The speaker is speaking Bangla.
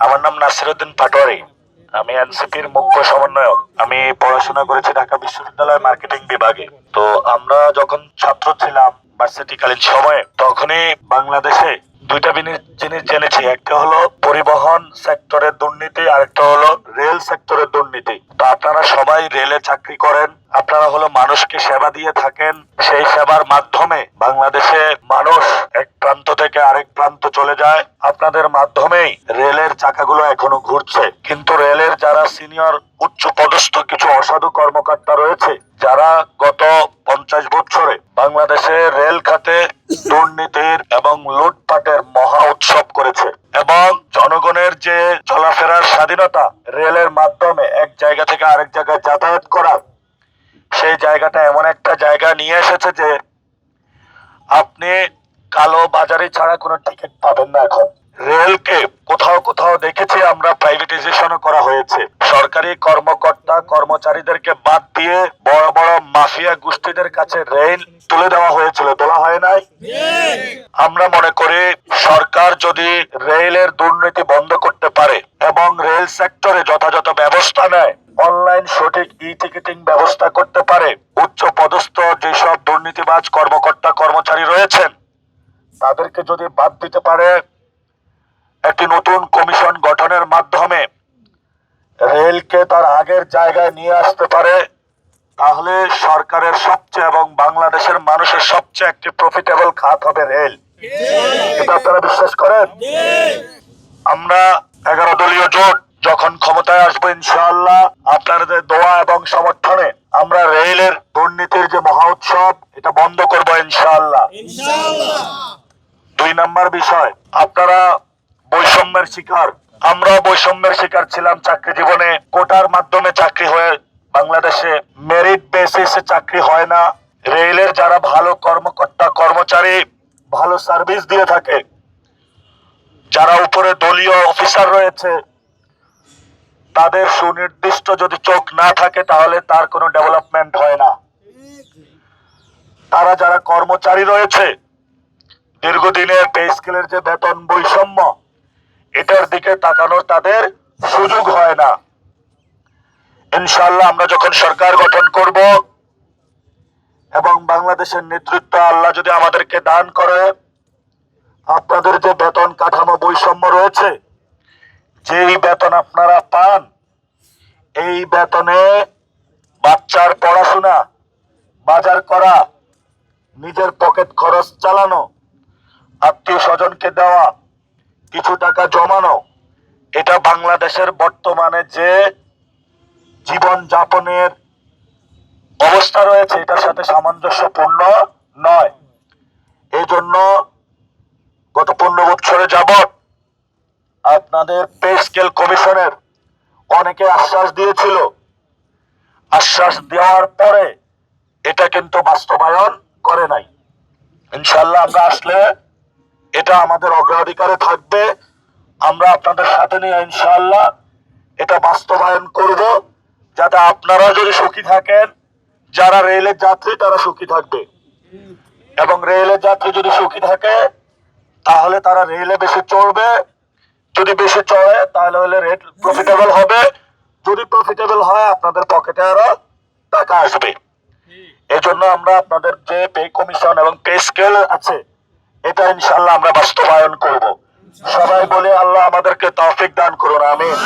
আমার নাম নাসিরউদ্দিন পাটোয়ারি। আমি এনসিপির মুখ্য সমন্বয়ক। আমি পড়াশোনা করেছি ঢাকা বিশ্ববিদ্যালয়ের মার্কেটিং বিভাগে। তো আমরা যখন ছাত্র ছিলাম ভার্সিটিকালীন সময়ে, তখনই বাংলাদেশে দুইটা জিনিস জেনেছি। একটা হলো পরিবহন সেক্টরের দুর্নীতি, আরেকটা হলো রেল সেক্টরের দুর্নীতি। তো আপনারা সবাই রেলে চাকরি করেন, আপনারা হলো মানুষকে সেবা দিয়ে থাকেন। সেই সেবার মাধ্যমে বাংলাদেশে মানুষ এক প্রান্ত থেকে আরেক প্রান্ত চলে যায়। আপনাদের মাধ্যমেই রেলের চাকাগুলো এখনো ঘুরছে। কিন্তু রেলের যারা সিনিয়র উচ্চ পদস্থ কিছু অসাধু কর্মকর্তা রয়েছে, যারা গত 50 বছরে বাংলাদেশে রেল খাতে দুর্নীতির এবং লুটপাটের মহা উৎসব করেছে, এবং জনগণের যে চলাফেরার স্বাধীনতা, রেলের মাধ্যমে এক জায়গা থেকে আরেক জায়গায় যাতায়াত করা, সেই জায়গাটা এমন একটা জায়গা নিয়ে এসেছে যে আপনি কালো বাজারি ছাড়া কোনো টিকিট পাবেন না। এখন রেলকে কোথাও কোথাও দেখেছি আমরা প্রাইভেটাইজেশনও করা হয়েছে। সরকারি কর্মকর্তা কর্মচারীদেরকে বাদ দিয়ে বড় বড় মাফিয়া গোষ্ঠীদের কাছে রেল তুলে দেওয়া হয়েছিল, তোলা হয় নাই? আমরা মনে করি সরকার যদি রেলের দুর্নীতি বন্ধ করতে পারে এবং রেল সেক্টরে যথাযথ ব্যবস্থা নেয়, অনলাইন সঠিক টিকিটিং ব্যবস্থা করতে পারে, উচ্চ পদস্থ যেসব দুর্নীতিবাজ কর্মকর্তা কর্মচারী রয়েছেন তাদেরকে যদি বাদ দিতে পারে, একটি নতুন কমিশন গঠনের মাধ্যমে রেলকে তার আগের জায়গায় নিয়ে আসতে পারে, তাহলে সরকারের সবচেয়ে এবং বাংলাদেশের মানুষের সবচেয়ে একটি প্রফিটেবল খাত হবে রেল। এটা আপনারা বিশ্বাস করেন? আমরা 11 দলীয় জোট যখন ক্ষমতায় আসবো, ইনশাআল্লাহ আপনাদের দোয়া এবং সমর্থনে আমরা রেলের দুর্নীতির যে মহা উৎসব, এটা বন্ধ করব ইনশাআল্লাহ। 2 নম্বর বিষয়, আপনারা বৈষম্যের শিকার। আমরা বৈষম্যের শিকার ছিলাম চাকরি জীবনে। কোটার মাধ্যমে চাকরি হয়ে বাংলাদেশে মেরিট বেসিসে চাকরি হয় না। রেলের যারা ভালো কর্মকর্তা কর্মচারী ভালো সার্ভিস দিয়ে থাকে, যারা উপরে দলীয় অফিসার রয়েছে, তাদের সুনির্দিষ্ট যদি চোখ না থাকে তাহলে তার কোনো ডেভেলপমেন্ট হয় না। তারা যারা কর্মচারী রয়েছে, দীর্ঘদিনের পে স্কেলের যে বেতন বৈষম্য, এটার দিকে তাকানোর তাদের সুযোগ হয় না। ইনশাআল্লাহ আমরা যখন সরকার গঠন করব এবং বাংলাদেশের নেতৃত্ব আল্লাহ যদি আমাদেরকে দান করে, আপনাদের যে বেতন কাঠামো বৈষম্য রয়েছে, যেই বেতন আপনারা পান, এই বেতনে বাচ্চার পড়াশোনা, বাজার করা, নিজের পকেট খরচ চালানো, আত্মীয় স্বজনকে দেওয়া, কিছু টাকা জমানো, এটা বাংলাদেশের বর্তমানে যে জীবন যাপনের অবস্থা রয়েছে এটার সাথে সামঞ্জস্যপূর্ণ নয়। এই জন্য গত 15 বছরে যাবৎ আপনাদের পে স্কেল কমিশনের অনেকে আশ্বাস দিয়েছিল। আশ্বাস দেওয়ার পরে এটা কিন্তু বাস্তবায়ন করে নাই। ইনশাআল্লাহ আমরা আসলে এটা আমাদের অগ্রাধিকারে থাকবে। আমরা আপনাদের সাথে নিয়ে ইনশাআল্লাহ এটা বাস্তবায়ন করব, যাতে আপনারা যদি সুখী থাকেন, যারা রেলের যাত্রী তারা সুখী থাকবে, এবং রেলের যাত্রী যদি সুখী থাকে তাহলে তারা রেলে বেশি চড়বে। যদি বেশি চড়ে তাহলে হলে রেট প্রফিটেবল হবে। যদি প্রফিটেবল হয় আপনাদের পকেটে আরো টাকা আসবে। এজন্য আমরা আপনাদের যে পে কমিশন এবং পে স্কেল আছে, এটা ইনশাআল্লাহ আমরা বাস্তবায়ন করব। সবাই বলে আল্লাহ আমাদেরকে তৌফিক দান করুন, আমিন।